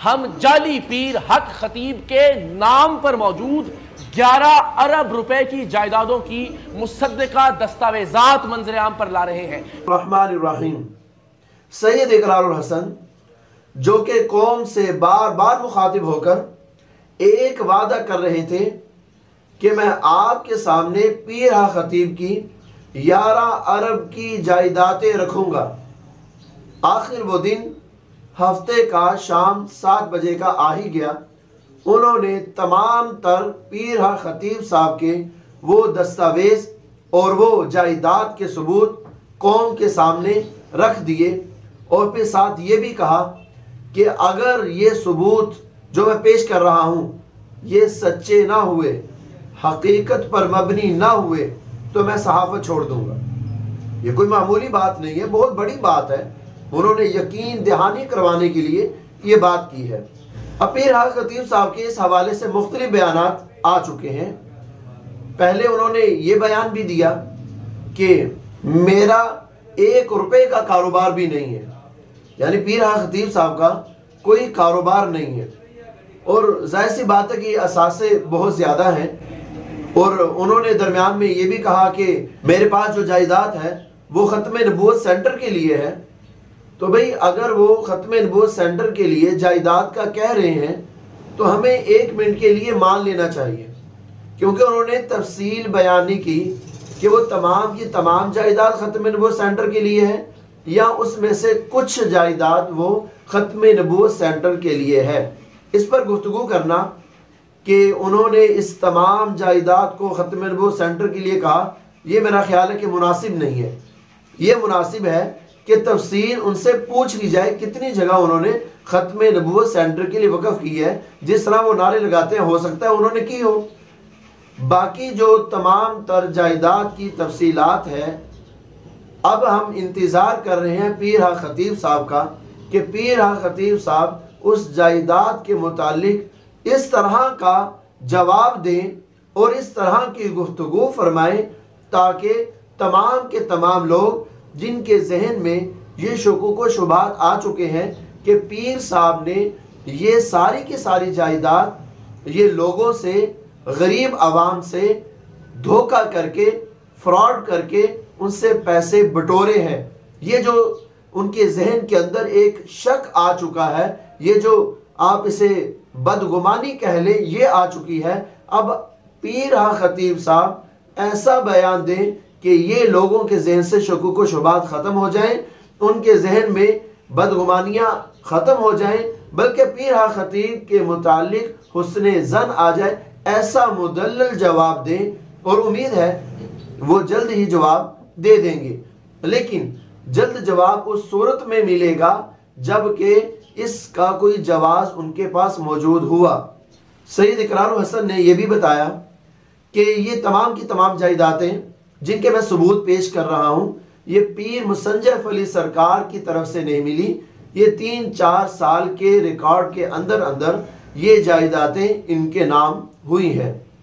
हम जाली पीर हक खतीब के नाम पर मौजूद 11 अरब रुपए की जायदादों की मुसद्दका दस्तावेजात मंजर आम पर ला रहे हैं। रहमान रहीम सैयद इकरारुल हसन जो कि कौम से बार बार मुखातिब होकर एक वादा कर रहे थे कि मैं आपके सामने पीर खतीब की 11 अरब की जायदादें रखूंगा। आखिर वो दिन हफ्ते का शाम 7 बजे का आ ही गया। उन्होंने तमाम तर पीर खतीब साहब के वो दस्तावेज और वो जायदाद के सबूत कौम के सामने रख दिए और फिर साथ ये भी कहा कि अगर ये सबूत जो मैं पेश कर रहा हूँ ये सच्चे ना हुए, हकीकत पर मबनी ना हुए, तो मैं सहाफ़त छोड़ दूंगा। ये कोई मामूली बात नहीं है, बहुत बड़ी बात है। उन्होंने यकीन दहानी करवाने के लिए ये बात की है। अब पीर खतीब साहब के इस हवाले से मुख्तलिफ बयानात आ चुके हैं। पहले उन्होंने ये बयान भी दिया कि मेरा 1 रुपए का कारोबार भी नहीं है, यानी पीर खतीब साहब का कोई कारोबार नहीं है। और जाहिर सी बात है कि असासे बहुत ज़्यादा हैं। और उन्होंने दरमियान में ये भी कहा कि मेरे पास जो जायदाद है वो ख़त्म नबूवत सेंटर के लिए है। तो भाई अगर वो ख़त्म नबूवत सेंटर के लिए जायदाद का कह रहे हैं तो हमें 1 मिनट के लिए मान लेना चाहिए, क्योंकि उन्होंने तफसील बयान नहीं की कि वो तमाम की तमाम जायदाद ख़त्म नबूवत सेंटर के लिए है या उसमें से कुछ जायदाद वो ख़त्म नबूवत सेंटर के लिए है। इस पर गुफ्तगू करना कि उन्होंने इस तमाम जायदाद को ख़त्म नबूवत सेंटर के लिए कहा, यह मेरा ख्याल है कि मुनासिब नहीं है। ये मुनासिब है कि तफसील उनसे पूछ ली जाए कितनी जगह उन्होंने ख़त्म नबूवत सेंटर के लिए वक़्फ़ की है। जिस तरह वो नारे लगाते हैं हो सकता है उन्होंने की हो। बाकी जो तमाम तर जायदाद की तफसीलात है, अब हम इंतज़ार कर रहे हैं पीर खतीब साहब का कि पीर खतीब साहब उस जायदाद के मुतालिक इस तरह का जवाब दें और इस तरह की गुफ्तगू फरमाएं ताकि तमाम के तमाम लोग जिनके जहन में ये शुकूक व शुबात आ चुके हैं कि पीर साहब ने ये सारी की सारी जायदाद ये लोगों से, गरीब आवाम से धोखा करके, फ्रॉड करके उनसे पैसे बटोरे हैं। ये जो उनके जहन के अंदर एक शक आ चुका है, ये जो आप इसे बदगुमानी कह लें, ये आ चुकी है। अब पीर खतीब साहब ऐसा बयान दें कि ये लोगों के जहन से शुकूक व शुबात ख़त्म हो जाएं, उनके जहन में बदगुमानियाँ ख़त्म हो जाएं, बल्कि पीर खतीब के मुतालिक हुस्ने ज़न आ जाए। ऐसा मुदल्लल जवाब दें और उम्मीद है वो जल्द ही जवाब दे देंगे। लेकिन जल्द जवाब उस सूरत में मिलेगा जबकि इसका कोई जवाब उनके पास मौजूद हुआ। सैयद इकरारुल हसन ने यह भी बताया कि ये तमाम की तमाम जायदादें जिनके मैं सबूत पेश कर रहा हूँ, ये पीर मुसंजफ अली सरकार की तरफ से नहीं मिली। ये 3-4 साल के रिकॉर्ड के अंदर अंदर ये जायदादें इनके नाम हुई हैं।